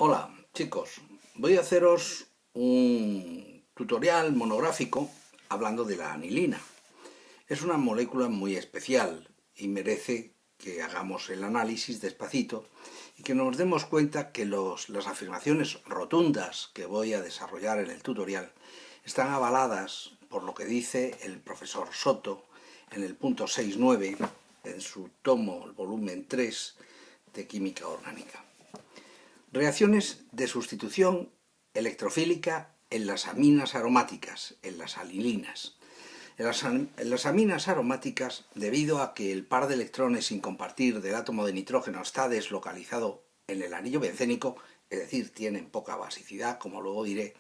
Hola chicos, voy a haceros un tutorial monográfico hablando de la anilina. Es una molécula muy especial y merece que hagamos el análisis despacito y que nos demos cuenta que las afirmaciones rotundas que voy a desarrollar en el tutorial están avaladas por lo que dice el profesor Soto en el punto 6.9 en su tomo, el volumen 3 de Química Orgánica. Reacciones de sustitución electrofílica en las aminas aromáticas, en las anilinas. En las aminas aromáticas, debido a que el par de electrones sin compartir del átomo de nitrógeno está deslocalizado en el anillo bencénico, es decir, tienen poca basicidad, como luego diré,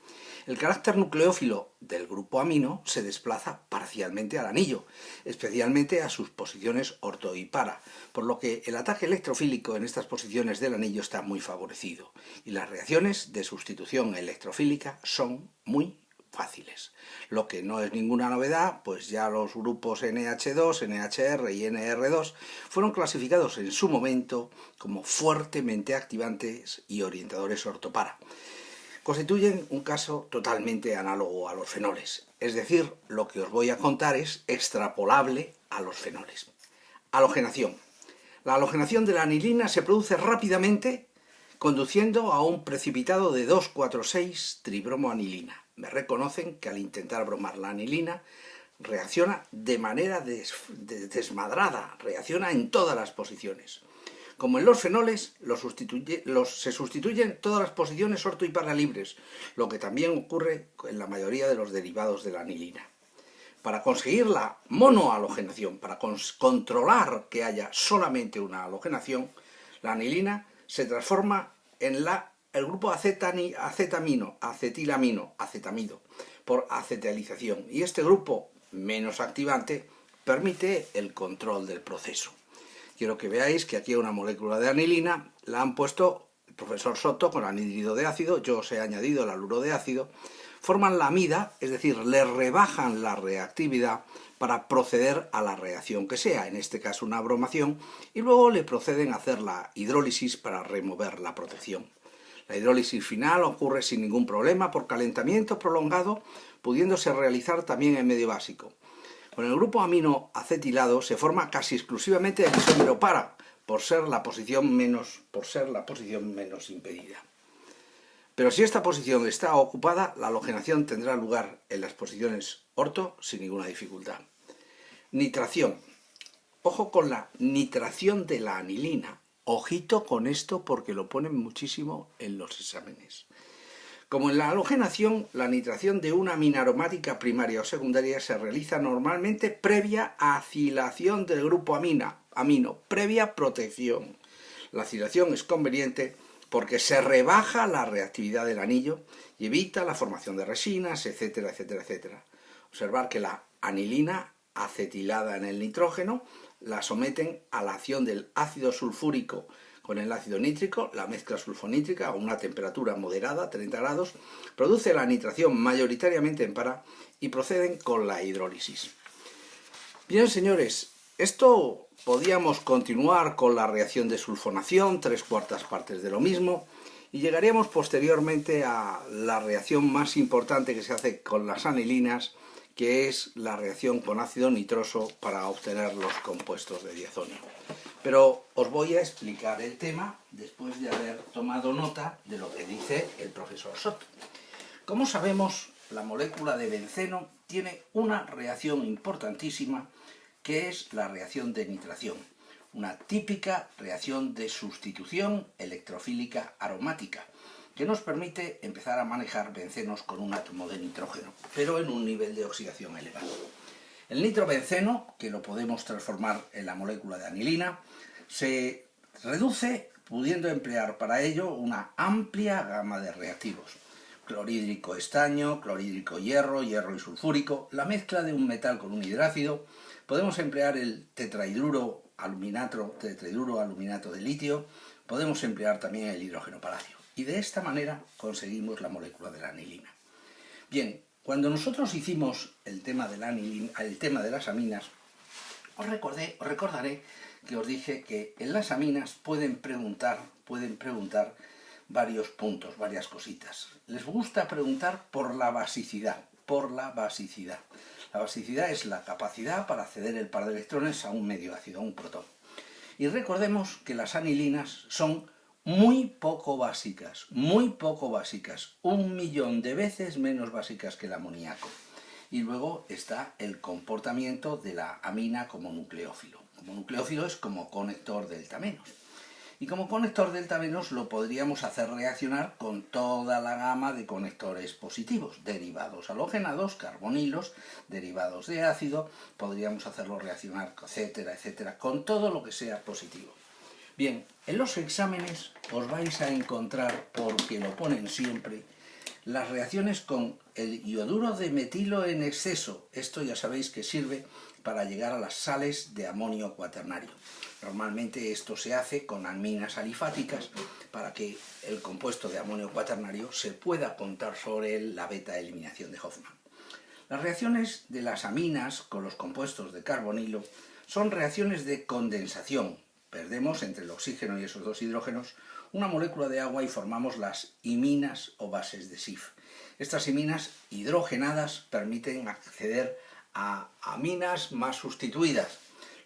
el carácter nucleófilo del grupo amino se desplaza parcialmente al anillo, especialmente a sus posiciones orto y para, por lo que el ataque electrofílico en estas posiciones del anillo está muy favorecido, y las reacciones de sustitución electrofílica son muy fáciles. Lo que no es ninguna novedad, pues ya los grupos NH2, NHR y NR2 fueron clasificados en su momento como fuertemente activantes y orientadores ortopara. Constituyen un caso totalmente análogo a los fenoles, es decir, lo que os voy a contar es extrapolable a los fenoles. Halogenación. La halogenación de la anilina se produce rápidamente conduciendo a un precipitado de 2,4,6-tribromoanilina. Me reconocen que al intentar bromar la anilina reacciona de manera desmadrada, reacciona en todas las posiciones. Como en los fenoles, se sustituyen todas las posiciones orto y para libres, lo que también ocurre en la mayoría de los derivados de la anilina. Para conseguir la monohalogenación, para controlar que haya solamente una halogenación, la anilina se transforma en el grupo acetamido, por acetalización, y este grupo menos activante permite el control del proceso. Quiero que veáis que aquí una molécula de anilina la han puesto el profesor Soto con anhídrido de ácido, yo os he añadido el haluro de ácido, forman la amida, es decir, le rebajan la reactividad para proceder a la reacción que sea, en este caso una bromación, y luego le proceden a hacer la hidrólisis para remover la protección. La hidrólisis final ocurre sin ningún problema por calentamiento prolongado, pudiéndose realizar también en medio básico. Con el grupo amino acetilado se forma casi exclusivamente el isómero para, por ser la posición menos impedida. Pero si esta posición está ocupada, la halogenación tendrá lugar en las posiciones orto sin ninguna dificultad. Nitración. Ojo con la nitración de la anilina. Ojito con esto porque lo ponen muchísimo en los exámenes. Como en la halogenación, la nitración de una amina aromática primaria o secundaria se realiza normalmente previa acilación del grupo amino, previa protección. La acilación es conveniente porque se rebaja la reactividad del anillo y evita la formación de resinas, etcétera, etcétera, etcétera. Observar que la anilina acetilada en el nitrógeno la someten a la acción del ácido sulfúrico con el ácido nítrico, la mezcla sulfonítrica a una temperatura moderada, 30 grados, produce la nitración mayoritariamente en para y proceden con la hidrólisis. Bien, señores, esto podíamos continuar con la reacción de sulfonación, 3/4 partes de lo mismo, y llegaríamos posteriormente a la reacción más importante que se hace con las anilinas, que es la reacción con ácido nitroso para obtener los compuestos de diazonio. Pero os voy a explicar el tema después de haber tomado nota de lo que dice el profesor Soto. Como sabemos, la molécula de benceno tiene una reacción importantísima que es la reacción de nitración, una típica reacción de sustitución electrofílica aromática que nos permite empezar a manejar bencenos con un átomo de nitrógeno, pero en un nivel de oxidación elevado. El nitrobenceno, que lo podemos transformar en la molécula de anilina, se reduce pudiendo emplear para ello una amplia gama de reactivos. Clorhídrico estaño, clorhídrico hierro, hierro y sulfúrico, la mezcla de un metal con un hidrácido, podemos emplear el tetrahidruro aluminato de litio, podemos emplear también el hidrógeno paladio. Y de esta manera conseguimos la molécula de la anilina. Bien, cuando nosotros hicimos el tema de las aminas, os recordaré que os dije que en las aminas pueden preguntar varios puntos, varias cositas. Les gusta preguntar por la basicidad, La basicidad es la capacidad para ceder el par de electrones a un medio ácido, a un protón. Y recordemos que las anilinas son muy poco básicas, 1.000.000 de veces menos básicas que el amoníaco. Y luego está el comportamiento de la amina como nucleófilo. Como nucleófilo es como conector delta menos. Y como conector delta menos lo podríamos hacer reaccionar con toda la gama de conectores positivos, derivados halogenados, carbonilos, derivados de ácido, podríamos hacerlo reaccionar, etcétera, etcétera, con todo lo que sea positivo. Bien, en los exámenes os vais a encontrar, porque lo ponen siempre, las reacciones con el ioduro de metilo en exceso. Esto ya sabéis que sirve para llegar a las sales de amonio cuaternario. Normalmente esto se hace con aminas alifáticas para que el compuesto de amonio cuaternario se pueda contar sobre la beta eliminación de Hofmann. Las reacciones de las aminas con los compuestos de carbonilo son reacciones de condensación. Perdemos entre el oxígeno y esos dos hidrógenos una molécula de agua y formamos las iminas o bases de Schiff. Estas iminas hidrogenadas permiten acceder a aminas más sustituidas.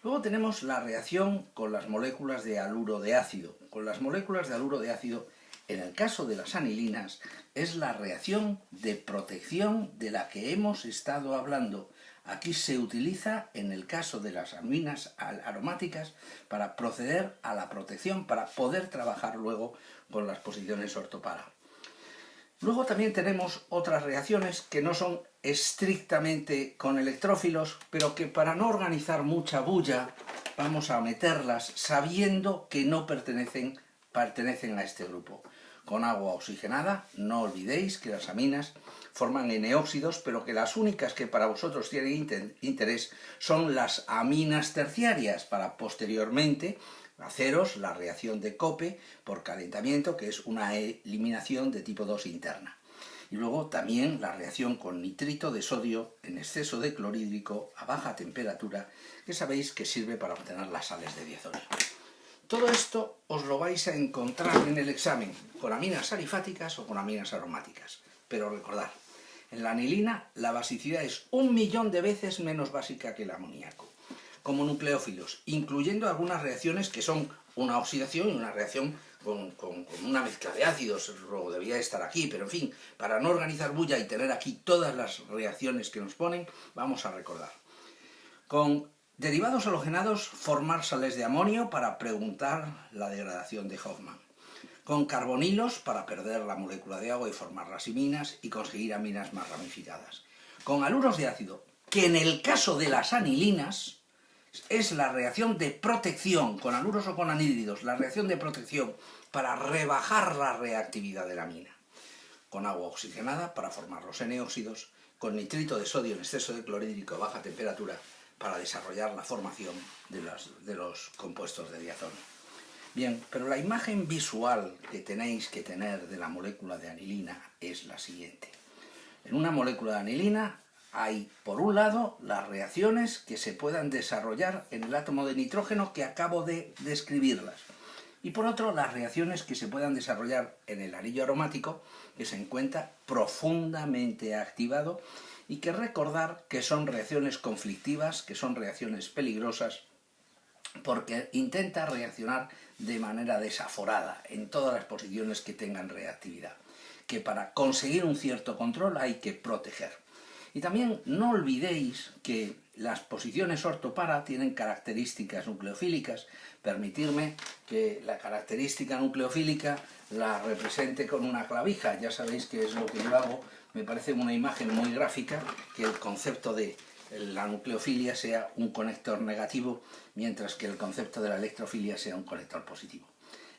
Luego tenemos la reacción con las moléculas de haluro de ácido. Con las moléculas de haluro de ácido, en el caso de las anilinas, es la reacción de protección de la que hemos estado hablando. Aquí se utiliza, en el caso de las aminas aromáticas, para proceder a la protección, para poder trabajar luego con las posiciones ortopara. Luego también tenemos otras reacciones que no son estrictamente con electrófilos, pero que para no organizar mucha bulla vamos a meterlas sabiendo que no pertenecen a este grupo. Con agua oxigenada, no olvidéis que las aminas forman N-óxidos, pero que las únicas que para vosotros tienen interés son las aminas terciarias, para posteriormente haceros la reacción de Cope por calentamiento, que es una eliminación de tipo 2 interna. Y luego también la reacción con nitrito de sodio en exceso de clorhídrico a baja temperatura, que sabéis que sirve para obtener las sales de diazono. Todo esto os lo vais a encontrar en el examen, con aminas alifáticas o con aminas aromáticas. Pero recordad, en la anilina la basicidad es 1.000.000 de veces menos básica que el amoníaco. Como nucleófilos, incluyendo algunas reacciones que son una oxidación y una reacción con una mezcla de ácidos, luego debería estar aquí, pero en fin, para no organizar bulla y tener aquí todas las reacciones que nos ponen, vamos a recordar. Con derivados halogenados, formar sales de amonio para preguntar la degradación de Hofmann. Con carbonilos, para perder la molécula de agua y formar las iminas y conseguir aminas más ramificadas. Con haluros de ácido, que en el caso de las anilinas es la reacción de protección, con haluros o con anhídridos, la reacción de protección para rebajar la reactividad de la amina. Con agua oxigenada para formar los N-óxidos, con nitrito de sodio en exceso de clorhídrico a baja temperatura para desarrollar la formación de los compuestos de diazono. Bien, pero la imagen visual que tenéis que tener de la molécula de anilina es la siguiente. En una molécula de anilina hay, por un lado, las reacciones que se puedan desarrollar en el átomo de nitrógeno que acabo de describirlas. Y por otro, las reacciones que se puedan desarrollar en el anillo aromático, que se encuentra profundamente activado y que recordar que son reacciones conflictivas, que son reacciones peligrosas, porque intenta reaccionar de manera desaforada en todas las posiciones que tengan reactividad, que para conseguir un cierto control hay que proteger. Y también no olvidéis que las posiciones ortopara tienen características nucleofílicas. Permitirme que la característica nucleofílica la represente con una clavija. Ya sabéis que es lo que yo hago. Me parece una imagen muy gráfica que el concepto de la nucleofilia sea un conector negativo, mientras que el concepto de la electrofilia sea un conector positivo.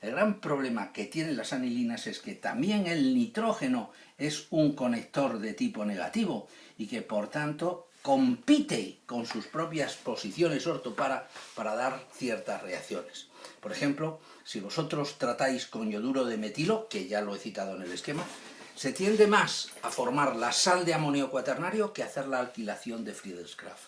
El gran problema que tienen las anilinas es que también el nitrógeno es un conector de tipo negativo y que por tanto compite con sus propias posiciones ortopara para dar ciertas reacciones. Por ejemplo, si vosotros tratáis con yoduro de metilo, que ya lo he citado en el esquema, se tiende más a formar la sal de amonio cuaternario que a hacer la alquilación de Friedelsgraf.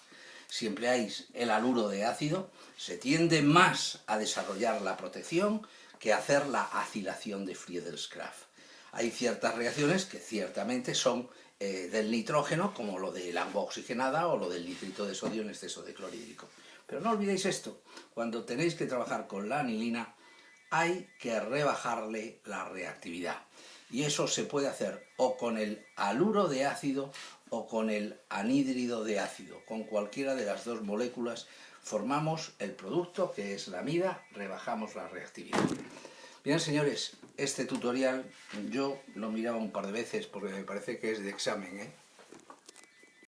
Si empleáis el haluro de ácido, se tiende más a desarrollar la protección que hacer la acilación de Friedel-Crafts. Hay ciertas reacciones que ciertamente son del nitrógeno, como lo del agua oxigenada o lo del nitrito de sodio en exceso de clorhídrico. Pero no olvidéis esto, cuando tenéis que trabajar con la anilina hay que rebajarle la reactividad. Y eso se puede hacer o con el haluro de ácido o con el anhídrido de ácido. Con cualquiera de las dos moléculas formamos el producto que es la amida, rebajamos la reactividad. Bien, señores, este tutorial yo lo miraba un par de veces porque me parece que es de examen, ¿eh?